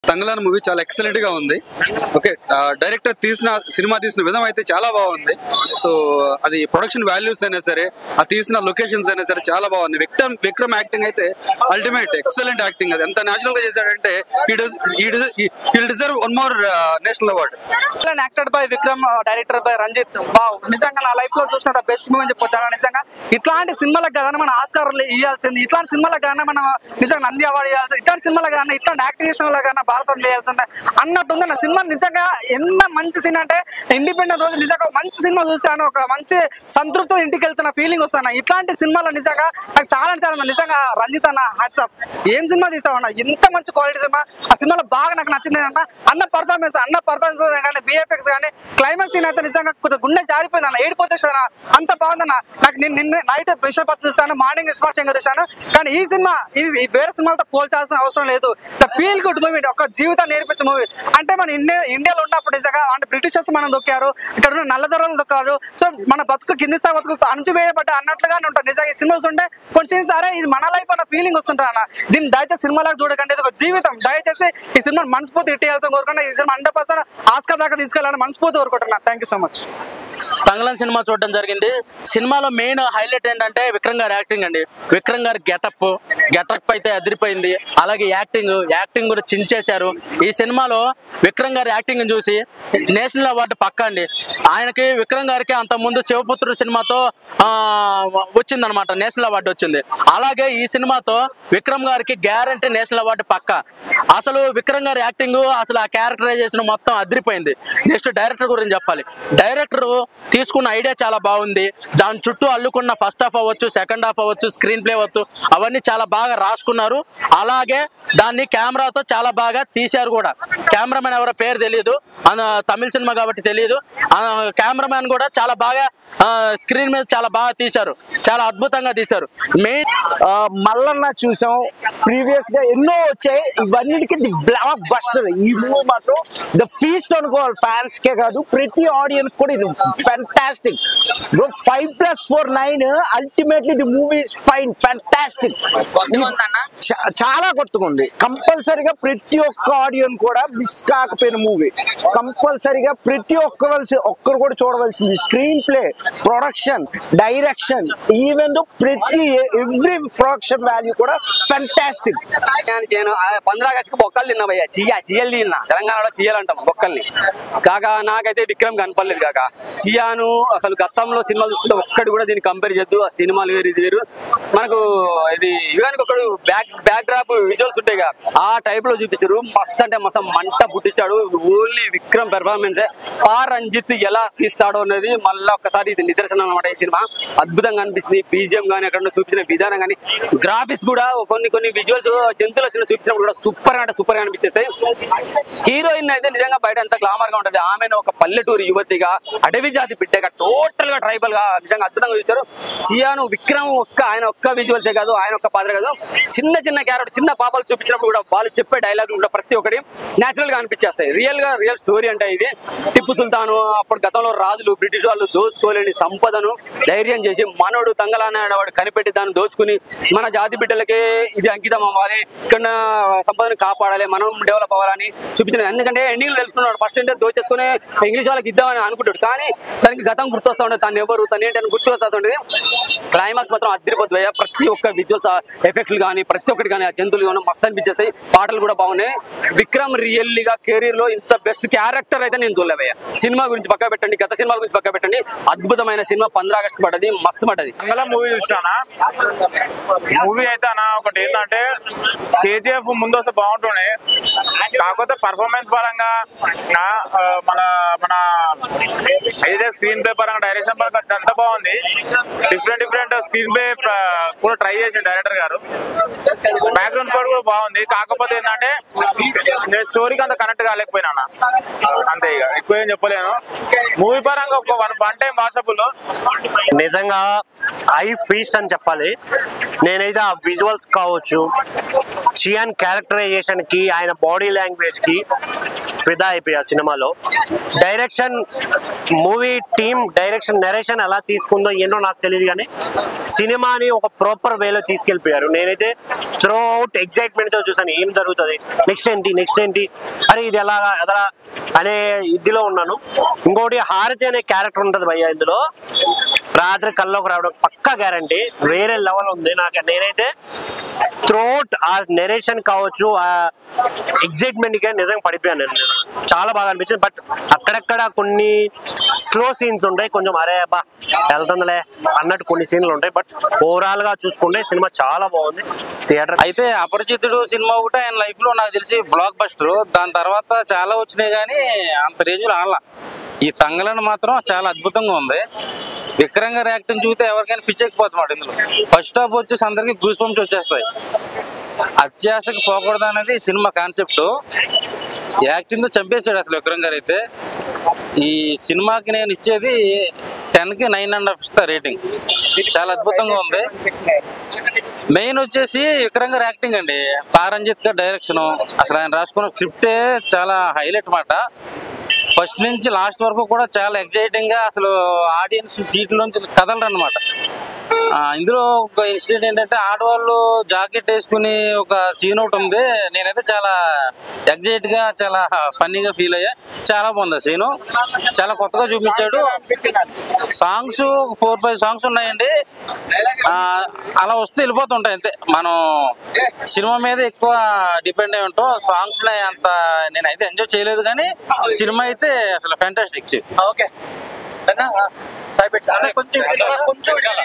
Thangalaan movie చాలా excellent గా ఉంది. ఓకే, డైరెక్టర్ సినిమా తీసిన విధం అయితే చాలా బాగుంది. సో అది ప్రొడక్షన్ వాల్యూస్ అయినా సరే, ఆ తీసిన లొకేషన్స్ అయినా సరే చాలా బాగుంది. విక్రమ్ యాక్టింగ్ అయితే అల్టిమేట్ ఎక్సలెంట్ యాక్టింగ్. అది ఎంత న్యాచురల్ గా చేశాడంటే he deserve one more national award. Acted by Vikram, director by Ranjith. Wow, నిజంగా నా లైఫ్ లో చూసిన బెస్ట్ మూవీ అని చెప్పొచ్చు. నిజంగా ఇట్లాంటి సినిమాలకు కదా మన ఆస్కార్ ఇవ్వాల్సింది, ఇట్లాంటి సినిమాలకు కానీ మనం నిజంగా నంది అవార్డు ఇవ్వాల్సింది, ఇట్లాంటి సినిమాలకు కానీ ఇట్లాంటి యాక్టింగ్ కానీ భారతం చేయాల్సిందే అన్నట్టుంది నా సినిమా. నిజంగా ఎంత మంచి సినిమా అంటే ఇండిపెండెంట్ రోజు నిజంగా మంచి సినిమా చూసాను, ఒక మంచి సంతృప్తితో ఇంటికి వెళ్తున్న ఫీలింగ్ వస్తాను. ఇట్లాంటి సినిమాలో నిజంగా నాకు చాలా నిజంగా రంజిత్ అన్న హ్యాట్సాప్. ఏం సినిమా తీసావన్నా, ఎంత మంచి క్వాలిటీ సినిమా. ఆ సినిమాలో బాగా నాకు నచ్చింది ఏంటంటే అన్న పర్ఫార్మెన్స్ కానీ బిఎఫ్ఎక్స్ కానీ క్లైమాక్స్ సీన్ అయితే నిజంగా గుండె జారిపోయింది అన్న, ఏడుపు వచ్చేసాను, అంత బాగుందన్న. నాకు నిన్న నైట్ విశ్వపతి చూస్తాను, మార్నింగ్ స్మార్ట్ శంకర్ చూసాను. కానీ ఈ సినిమా ఇది వేరే సినిమాలతో పోల్చాల్సిన అవసరం లేదు. ద ఫీల్ గుడ్ మూవీ, ఒక జీవితాన్ని నేర్పించే మూవీ. అంటే మన ఇండియాలో ఉన్నప్పుడు నిజంగా అంటే బ్రిటిషర్స్ మనం దొక్కారు, ఇక్కడ ఉన్న నల్లదొరలు దొక్కారు. సో మన బతుకు కింది స్థాయి బతుకులతో అణచివేయబడ్డ అన్నట్లుగానే ఉంటుంది. నిజంగా ఈ సినిమాస్ ఉంటే కొన్ని సీన్స్ అరే ఇది మన లైఫ్ అన్న ఫీలింగ్ వస్తుంటారు అన్న. దీన్ని దయచేసి సినిమాలకు చూడకండి, ఇది ఒక జీవితం. దయచేసి ఈ సినిమా మనస్ఫూర్తి ఇట్టేయాల్సిన కోరుకున్నా. ఈ సినిమా 100% ఆస్కార్ దాకా తీసుకెళ్ళాలని మనస్ఫూర్తి కోరుకుంటున్నా. Thank you so much. Thangalaan cinema చూడడం జరిగింది. సినిమాలో మెయిన్ హైలైట్ ఏంటంటే విక్రమ్ గారి యాక్టింగ్ అండి. విక్రమ్ గారి గెటప్ అయితే అదిరిపోయింది. అలాగే యాక్టింగ్ కూడా చించేశారు. ఈ సినిమాలో విక్రమ్ గారి యాక్టింగ్ చూసి నేషనల్ అవార్డు పక్కా అండి. ఆయనకి విక్రమ్ గారికి అంత ముందు శివపుత్రుడు సినిమాతో వచ్చిందనమాట, నేషనల్ అవార్డు వచ్చింది. అలాగే ఈ సినిమాతో విక్రమ్ గారికి గ్యారంటీ నేషనల్ అవార్డు పక్కా. అసలు విక్రమ్ గారి యాక్టింగ్, అసలు ఆ క్యారెక్టరైజేషన్ మొత్తం అదిరిపోయింది. నెక్స్ట్ డైరెక్టర్ గురించి చెప్పాలి. డైరెక్టర్ తీసుకున్న ఐడియా చాలా బాగుంది. దాని చుట్టూ అల్లుకున్న ఫస్ట్ హాఫ్ అవ్వచ్చు, సెకండ్ హాఫ్ అవ్వచ్చు, స్క్రీన్ ప్లే అవ్వచ్చు, అవన్నీ చాలా బాగా రాసుకున్నారు. అలాగే దాన్ని కెమెరాతో చాలా బాగా తీశారు కూడా. కెమెరామెన్ ఎవరో పేరు తెలియదు, తమిళ సినిమా కాబట్టి తెలియదు. కెమెరామెన్ కూడా చాలా బాగా స్క్రీన్ మీద చాలా బాగా తీశారు, చాలా అద్భుతంగా తీశారు. మెయిన్ మల్లన్న చూసాం, ప్రీవియస్ గా ఎన్నో వచ్చాయి, ఇవన్నిటికీ ది బ్లాక్ బస్టర్. ఈ మూవీ మాత్రం ద ఫీస్ట్ అనుకోవాలి, ఫ్యాన్స్ కే కాదు ప్రతి ఆడియన్స్ కూడా. ఇది fantastic bro. 5+4 9. Ultimately the movie is fine, fantastic. చాలా కొత్తగా కంపల్సరిగా ప్రతి ఒక్క ఆడియన్స్ కూడా మిస్ కాకపోయిన మూవీ. కంపల్సరిగా ప్రతి ఒక్కరు కూడా చూడవలసింది. Screen play, production, direction, even ప్రతి ఎవ్రీ ప్రొడక్షన్ వాల్యూ కూడా ఫ్యాంటాస్టిక్. 15 ఆగస్టుకి బొక్కలు తిన్నా భయ్యా, చియ్యలు తిన్నా. తెలంగాణలో చియ్యలు అంటాం బొక్కల్ని. కాగా నాకైతే విక్రమ్ కనపడలేదు కాక. చియాను అసలు గతంలో సినిమాలు చూసుకుంటే ఒక్కటి కూడా దీన్ని కంపేర్ చేద్దు. ఆ సినిమాలు వేరు, ఇది వేరు. మనకు ఇది యుగానికి ఒకడు బ్యాక్ డ్రాప్ విజువల్స్ ఉంటాయి కదా, ఆ టైప్ లో చూపించారు. మస్త్ అంటే మస్తు మంట పుట్టించాడు. Only Vikram performance. రంజిత్ ఎలా తీస్తాడో అనేది మళ్ళీ ఒక్కసారి ఇది నిదర్శనం అనమాట. ఈ సినిమా అద్భుతంగా అనిపించింది. బీజిఎం కానీ అక్కడ చూపించిన విధానం కానీ, గ్రాఫిక్స్ కూడా కొన్ని విజువల్స్ జంతువులు వచ్చిన చూపించినప్పుడు కూడా సూపర్ గా అనిపించేస్తాయి. హీరోయిన్ అయితే నిజంగా బయట ఎంత గ్లామర్ గా ఉంటది. ఆమెను ఒక పల్లెటూరు యువతిగా, అడవి జాతి బిడ్డగా, టోటల్ గా ట్రైబల్ గా నిజంగా అద్భుతంగా చూపించారు. చియాను విక్రమ్ ఆయన ఒక్క విజువల్సే కాదు, ఆయన ఒక్క పాత్ర కాదు, చిన్న క్యారెక్టర్, చిన్న పాపలు చూపించినప్పుడు కూడా వాళ్ళు చెప్పే డైలాగ్ కూడా ప్రతి ఒక్కటి నేచురల్ గా అనిపించేస్తాయి. రియల్ స్టోరీ అంటే ఇది. టిప్పు సుల్తాను అప్పుడు గతంలో రాజులు, బ్రిటిష్ వాళ్ళు దోచుకోలేని సంపదను ధైర్యం చేసి మనోడు తంగలాన్ వాడు కనిపెట్టి దాన్ని దోచుకుని మన జాతి బిడ్డలకే ఇది అంకితం అవ్వాలి, ఇక్కడ సంపదను కాపాడాలి, మనం డెవలప్ అవ్వాలని చూపించిన. ఎందుకంటే ఎండింగ్ తెలుసుకున్నాడు. ఫస్ట్ అంటే దోచేసుకుని ఇంగ్లీష్ వాళ్ళకి ఇద్దామని అనుకుంటాడు, కానీ దానికి గతం గుర్తొస్తా ఉండేది, తను ఎవరు తను ఏంటని గుర్తు వస్తూ ఉండేది. క్లైమాక్స్ మాత్రం అదిరిపోతుంది. ప్రతి ఒక్క విజువల్స్ ఎఫెక్ట్లు కానీ ప్రతి ఒక్కటి కానీ, ఆ జంతువులు కానీ మస్తు అనిపించేస్తాయి. పాటలు కూడా బాగున్నాయి. విక్రమ్ రియల్లీగా కెరీర్ లో ఇంత బెస్ట్ క్యారెక్టర్ అయితే నేను చూడలేవయ్యా. సినిమా గురించి పక్క పెట్టండి, గత సినిమాల గురించి పక్క పెట్టండి, అద్భుతమైన సినిమా. 15 ఆగస్టు పడ్డది, మస్తు పడ్డది. మూవీ చూసానా? మూవీ అయితే అన్న ఒకటి ఏంటంటే కేజీఎఫ్ ముందు వస్తే బాగుంటుండే, కాకపోతే పర్ఫార్మెన్స్ పరంగా మన ఏదైతే స్క్రీన్ ప్లే పరంగా, డైరెక్షన్ పరంగా అంత బాగుంది. డిఫరెంట్ స్క్రీన్ ప్లే కూడా ట్రై చేసిండు డైరెక్టర్ గారు. బ్యాక్గ్రౌండ్ స్కోర్ కూడా బాగుంది. కాకపోతే ఏంటంటే నేను స్టోరీకి అంత కనెక్ట్ కాలేకపోయినా అంతే. ఇక ఎక్కువ ఏం చెప్పలేను. మూవీ పరంగా ఒక వన్ టైం వాచబుల్. నిజంగా ఐ ఫీస్ట్ అని చెప్పాలి. నేనైతే ఆ విజువల్స్ కావచ్చు, చియాన్ క్యారెక్టరైజేషన్ కి, ఆయన బాడీ లాంగ్వేజ్ కి ఫిదా అయిపోయా సినిమాలో. Direction, movie team direction, narration ఎలా తీసుకుందో ఏంటో నాకు తెలియదు, కానీ సినిమాని ఒక ప్రాపర్ వేలో తీసుకెళ్ళిపోయారు. నేనైతే త్రూ అవుట్ ఎగ్జైట్మెంట్ తో చూసాను, ఏం జరుగుతుంది, నెక్స్ట్ ఏంటి, అరే ఇది ఎలా అనే ఇదిలో ఉన్నాను. ఇంకోటి హారతి అనే క్యారెక్టర్ ఉంటది భయ్య ఇందులో, రాత్రి కల్లోకి రావడం పక్కా గ్యారంటీ, వేరే లెవెల్ ఉంది. నేనైతే త్రూఅవుట్ ఆ నెరేషన్ కావచ్చు, ఆ ఎగ్జైట్మెంట్ గా నిజంగా పడిపోయాను నేను. చాలా బాగా అనిపించింది. బట్ అక్కడక్కడ కొన్ని స్లో సీన్స్ ఉంటాయి, కొంచెం అరే అబ్బా వెళ్తుందిలే అన్నట్టు కొన్ని సీన్లు ఉంటాయి. బట్ ఓవరాల్ గా చూసుకుంటే సినిమా చాలా బాగుంది. థియేటర్ అయితే అపరిచితుడు సినిమా ఒకటి ఆయన లైఫ్ లో నాకు తెలిసి బ్లాక్ బస్టర్. దాని తర్వాత చాలా వచ్చినాయి కానీ అంత రేంజ్ లో ఆడలా. ఈ తంగలను మాత్రం చాలా అద్భుతంగా ఉంది. విక్రమ్ గారి యాక్టింగ్ చూస్తే ఎవరికైనా పిచ్చెక్కిపోతున్నమాట. ఇందులో ఫస్ట్ హాఫ్ వచ్చేసి అందరికి గూస్ బంప్స్ వచ్చేస్తాయి. అత్యాశకు పోకూడదు అనేది సినిమా కాన్సెప్ట్. యాక్టింగ్ తో చంపేశాడు అసలు విక్రమ్ గారు అయితే. ఈ సినిమాకి నేను ఇచ్చేది 10కి 9.5 ఇస్తా రేటింగ్. చాలా అద్భుతంగా ఉంది. మెయిన్ వచ్చేసి విక్రమ్ గారు యాక్టింగ్ అండి, పారంజిత్ గారు డైరెక్షన్, అసలు ఆయన రాసుకున్న స్క్రిప్టే చాలా హైలైట్ మాట. ఫస్ట్ నుంచి లాస్ట్ వరకు కూడా చాలా ఎక్సైటింగ్ గా అసలు ఆడియన్స్ సీట్లోంచి కదలరు అనమాట. ఇందులో ఒక ఇన్సిడెంట్ ఏంటంటే ఆడవాళ్ళు జాకెట్ వేసుకుని ఒక సీన్ ఒకటి ఉంది. నేనైతే చాలా ఎగ్జైట్ గా చాలా ఫన్నీగా ఫీల్ అయ్యా. చాలా బాగుంది ఆ సీను, చాలా కొత్తగా చూపించాడు. సాంగ్స్ 4-5 సాంగ్స్ ఉన్నాయండి, అలా వస్తూ వెళ్ళిపోతుంటాయి అంతే. మనం సినిమా మీద ఎక్కువ డిపెండ్ అయి ఉంటాం. సాంగ్స్ అంత నేనైతే ఎంజాయ్ చేయలేదు, కానీ సినిమా అయితే అసలు ఫ్యాంటాస్టిక్.